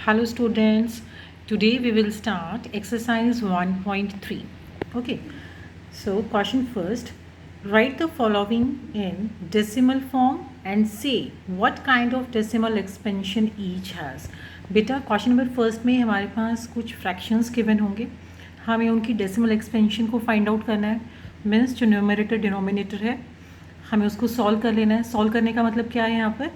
Hello students, today we will start exercise 1.3. Okay, so question first, write the following in decimal form and say what kind of decimal expansion each has. बेटा question number first में हमारे पास कुछ fractions given होंगे, हमें उनकी decimal expansion को find out करना है। मीन्स जो न्यूमरेटर डिनोमिनेटर है हमें उसको सॉल्व कर लेना है। सॉल्व करने का मतलब क्या है यहाँ पर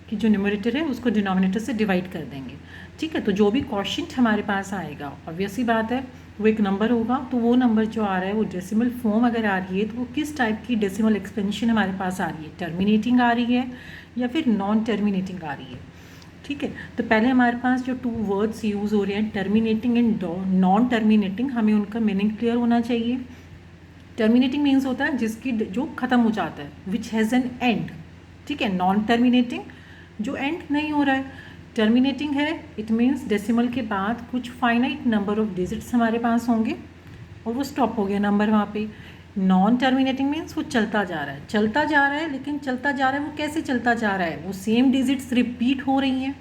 कि जो न्यूमरेटर है उसको डिनोमिनेटर से डिवाइड कर देंगे। ठीक है, तो जो भी क्वेश्चन हमारे पास आएगा ऑब्वियस ही बात है वो एक नंबर होगा, तो वो नंबर जो आ रहा है वो डेसिमल फॉर्म अगर आ रही है तो वो किस टाइप की डेसिमल एक्सपेंशन हमारे पास आ रही है, टर्मिनेटिंग आ रही है या फिर नॉन टर्मिनेटिंग आ रही है। ठीक है, तो पहले हमारे पास जो टू वर्ड्स यूज़ हो रहे हैं टर्मिनेटिंग एंड नॉन टर्मिनेटिंग, हमें उनका मीनिंग क्लियर होना चाहिए। टर्मिनेटिंग मीन्स होता है जिसकी जो ख़त्म हो जाता है, विच हैज़ एन एंड। ठीक है, नॉन टर्मिनेटिंग जो एंड नहीं हो रहा है। टर्मिनेटिंग है इट मीन्स डेसिमल के बाद कुछ फाइनाइट नंबर ऑफ डिजिट्स हमारे पास होंगे और वो स्टॉप हो गया नंबर वहाँ पे। नॉन टर्मिनेटिंग मीन्स वो चलता जा रहा है, चलता जा रहा है, लेकिन चलता जा रहा है वो कैसे चलता जा रहा है, वो सेम डिजिट्स रिपीट हो रही हैं।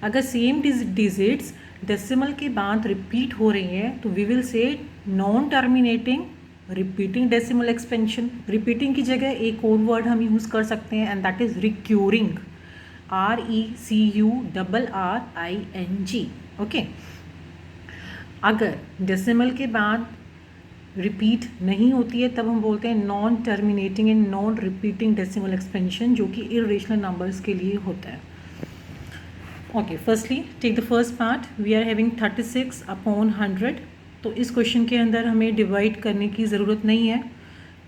अगर सेम डिजिट्स डेसिमल के बाद रिपीट हो रही हैं तो we will say non terminating repeating decimal expansion. Repeating की जगह एक और वर्ड हम यूज़ कर सकते हैं and that is recurring, RECURRING। Okay, अगर डेसिमल के बाद रिपीट नहीं होती है तब हम बोलते हैं non terminating and non repeating decimal expansion, जो कि इरेशनल नंबर्स के लिए होता है। Okay, firstly take the first part, we are having 36/100। तो इस क्वेश्चन के अंदर हमें डिवाइड करने की ज़रूरत नहीं है,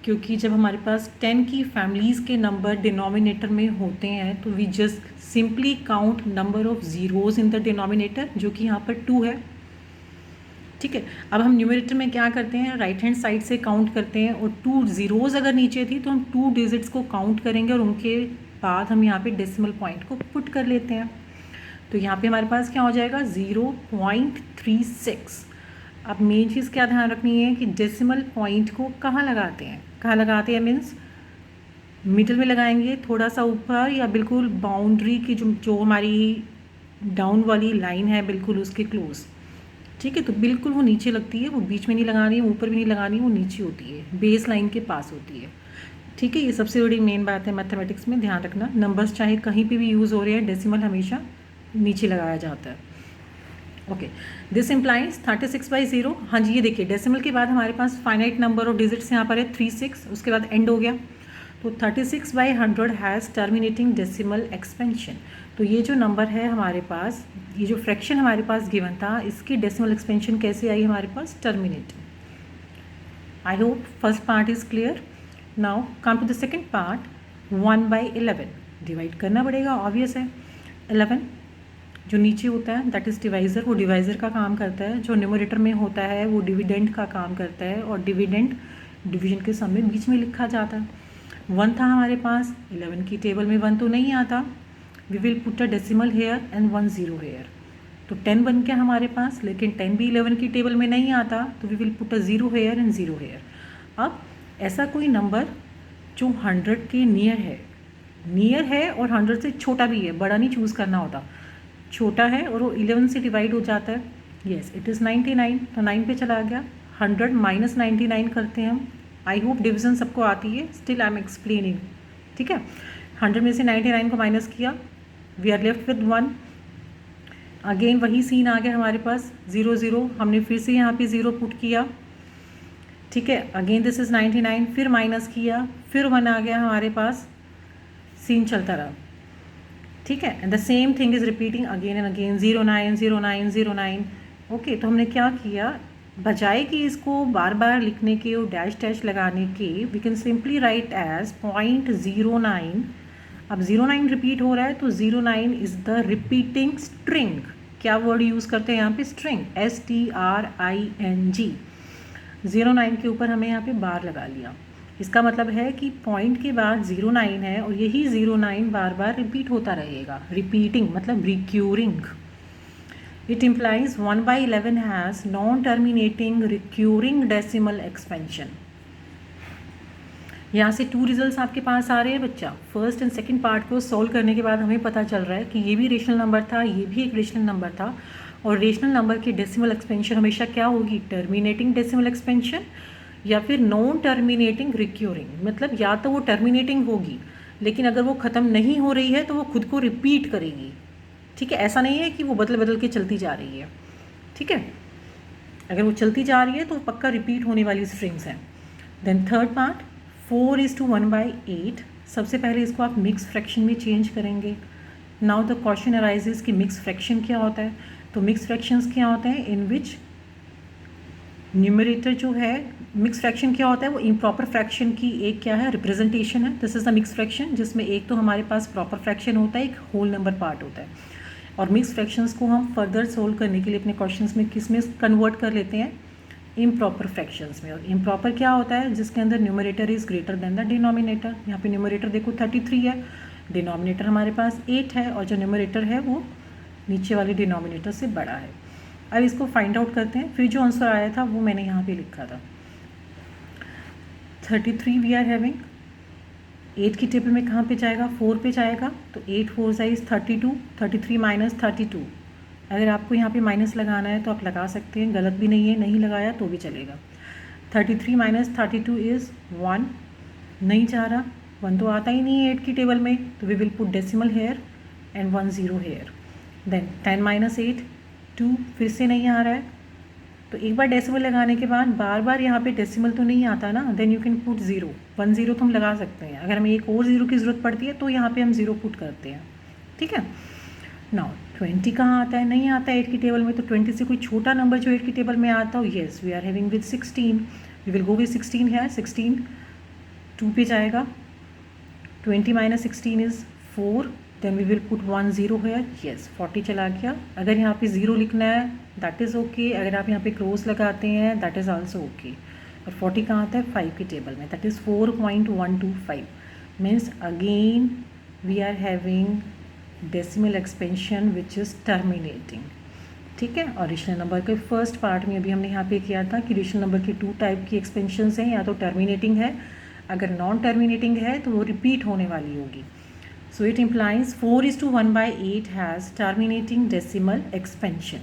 क्योंकि जब हमारे पास 10 की फैमिलीज़ के नंबर डिनोमिनेटर में होते हैं तो we just simply count number of zeroes in the denominator, जो कि यहाँ पर 2 है। ठीक है, अब हम न्यूमरेटर में क्या करते हैं, राइट हैंड साइड से काउंट करते हैं और 2 ज़ीरोज़ अगर नीचे थी तो हम 2 डिजिट्स को काउंट करेंगे और उनके बाद हम यहाँ पे डेसिमल पॉइंट को पुट कर लेते हैं। तो यहाँ पे हमारे पास क्या हो जाएगा 0.36। अब मेन चीज़ क्या ध्यान रखनी है कि डेसिमल पॉइंट को कहाँ लगाते हैं, कहाँ लगाते हैं मीन्स मिडल में लगाएंगे, थोड़ा सा ऊपर, या बिल्कुल बाउंड्री की जो हमारी डाउन वाली लाइन है बिल्कुल उसके क्लोज। ठीक है, तो बिल्कुल वो नीचे लगती है, वो बीच में नहीं लगानी है, ऊपर भी नहीं लगानी है, वो नीचे होती है, बेस लाइन के पास होती है। ठीक है, ये सबसे बड़ी मेन बात है मैथमेटिक्स में, ध्यान रखना। नंबर्स चाहे कहीं पे भी यूज़ हो रहे हैं, डेसिमल हमेशा नीचे लगाया जाता है। Okay, this implies 36/0। हाँ जी, ये देखिए डेसिमल के बाद हमारे पास फाइनाइट नंबर ऑफ डिजिट्स यहाँ पर है 36, उसके बाद एंड हो गया। तो 36/100 हैज़ टर्मिनेटिंग डेसिमल एक्सपेंशन। तो ये जो नंबर है हमारे पास, ये जो फ्रैक्शन हमारे पास गिवन था, इसकी डेसिमल एक्सपेंशन कैसे आई हमारे पास, terminating. I hope first part is clear. Now come to the second part, 1/11 divide करना पड़ेगा, ऑब्वियस है। 11 जो नीचे होता है दैट इज़ डिवाइज़र, वो डिवाइज़र का काम करता है। जो न्यूमरेटर में होता है वो डिविडेंड का काम करता है, और डिविडेंड डिवीजन के समय बीच में लिखा जाता है। 1 था हमारे पास, 11 की टेबल में 1 तो नहीं आता, we will put a decimal here and 1 0 here. तो 10 बन गया हमारे पास, लेकिन 10 भी 11 की टेबल में नहीं आता, तो we will put a 0 here and 0 here. अब ऐसा कोई नंबर जो 100 के नियर है और 100 से छोटा भी है, बड़ा नहीं चूज़ करना होता, छोटा है और वो 11 से डिवाइड हो जाता है, येस इट इज़ 99। तो 9 पे चला गया, 100 माइनस 99 करते हैं हम। आई होप डिवीज़न सबको आती है, स्टिल आई एम एक्सप्लेनिंग। ठीक है, 100 में से 99 को माइनस किया, we are left with 1। Again वही सीन आ गया हमारे पास, 0 0, हमने फिर से यहाँ पे 0 पुट किया। ठीक है, अगेन दिस इज़ 99, फिर माइनस किया, फिर 1 आ गया हमारे पास, सीन चलता रहा। ठीक है, and the same thing is repeating again and again, 09 09 09। Okay, तो हमने क्या किया, बजाय कि इसको बार बार लिखने के और डैश डैश लगाने के, we can simply write as 0.09। अब 09 रिपीट हो रहा है तो 09 इज़ द रिपीटिंग स्ट्रिंग। क्या वर्ड यूज़ करते हैं यहाँ पे, स्ट्रिंग, STRING। 09 के ऊपर हमने यहाँ पे बार लगा लिया। इसका मतलब है कि पॉइंट के बाद 09 है और यही 09 बार बार रिपीट होता रहेगा। रिपीटिंग मतलब recurring. It implies 1/11 has non terminating recurring decimal expansion. यहाँ से 2 रिजल्ट्स आपके पास आ रहे हैं बच्चा। फर्स्ट एंड सेकंड पार्ट को सॉल्व करने के बाद हमें पता चल रहा है कि ये भी रेशनल नंबर था, ये भी एक रेशनल नंबर था, और रेशनल नंबर की डेसिमल एक्सपेंशन हमेशा क्या होगी, टर्मिनेटिंग डेसिमल एक्सपेंशन या फिर नॉन टर्मिनेटिंग रिक्योरिंग। मतलब या तो वो टर्मिनेटिंग होगी, लेकिन अगर वो ख़त्म नहीं हो रही है तो वो खुद को रिपीट करेगी। ठीक है, ऐसा नहीं है कि वो बदल बदल के चलती जा रही है। ठीक है, अगर वो चलती जा रही है तो पक्का रिपीट होने वाली स्ट्रिंग्स हैं। Then third part 4:1/8। सबसे पहले इसको आप मिक्स फ्रैक्शन में चेंज करेंगे। नाउ द क्वेश्चन अराइजेस कि मिक्स फ्रैक्शन क्या होता है। तो मिक्स फ्रैक्शंस क्या होते हैं, इन विच न्यूमरेटर जो है, मिक्स फ्रैक्शन क्या होता है, वो इम्प्रॉपर फ्रैक्शन की एक क्या है, रिप्रेजेंटेशन है। This is the mix fraction, जिसमें एक तो हमारे पास प्रॉपर फ्रैक्शन होता है, एक होल नंबर पार्ट होता है। और मिक्स फ्रैक्शंस को हम फर्दर सोल्व करने के लिए अपने क्वेश्चंस में किस में कन्वर्ट कर लेते हैं, इम्प्रॉपर फ्रैक्शंस में। और इम्प्रॉपर क्या होता है, जिसके अंदर numerator is greater than the denominator. यहाँ पे न्यूमरेटर देखो 33 है, डिनोमिनेटर हमारे पास 8 है, और जो न्यूमरेटर है वो नीचे वाले डिनोमिनेटर से बड़ा है। अब इसको फाइंड आउट करते हैं। फिर जो आंसर आया था वो मैंने यहाँ पे लिखा था 33 वी आर हैविंग। 8 की टेबल में कहाँ पे जाएगा, 4 पे जाएगा। तो 8 4 इज़ 32, 33 माइनस 32। अगर आपको यहाँ पे माइनस लगाना है तो आप लगा सकते हैं, गलत भी नहीं है, नहीं लगाया तो भी चलेगा। 33 माइनस 32 इज़ 1। नहीं जा रहा, 1 तो आता ही नहीं है 8 की टेबल में, तो we will put decimal here and 1 0 here. Then 10 minus 8 2, फिर से नहीं आ रहा है। तो एक बार डेसिमल लगाने के बाद बार बार यहाँ पे डेसिमल तो नहीं आता ना, देन यू कैन पुट 0। 1 0 तो हम लगा सकते हैं। अगर हमें एक और 0 की ज़रूरत पड़ती है तो यहाँ पे हम 0 पुट करते हैं। ठीक है, नाउ 20 कहाँ आता है, नहीं आता है 8 की टेबल में। तो 20 से कोई छोटा नंबर जो 8 की टेबल में आता हो, yes we are having with 16, we will go with 16 है। 16 2 पे जाएगा। 20 minus 16 is 4, then we will put 1 0 है। येस 40 चला गया। अगर यहाँ पे 0 लिखना है दैट इज़ ओके, अगर आप यहाँ पे क्रॉस लगाते हैं दैट इज़ आल्सो ओके। और 40 कहाँ आता है, 5 की टेबल में, that is 4.125। Means again we are having decimal expansion which is terminating. ठीक है, और रेशनल नंबर के फर्स्ट पार्ट में अभी हमने यहाँ पे किया था कि रेशनल नंबर की 2 टाइप की एक्सपेंशंस हैं, या तो टर्मिनेटिंग है, अगर नॉन टर्मिनेटिंग है तो वो रिपीट होने वाली होगी। So it implies 4:1/8 has terminating decimal expansion.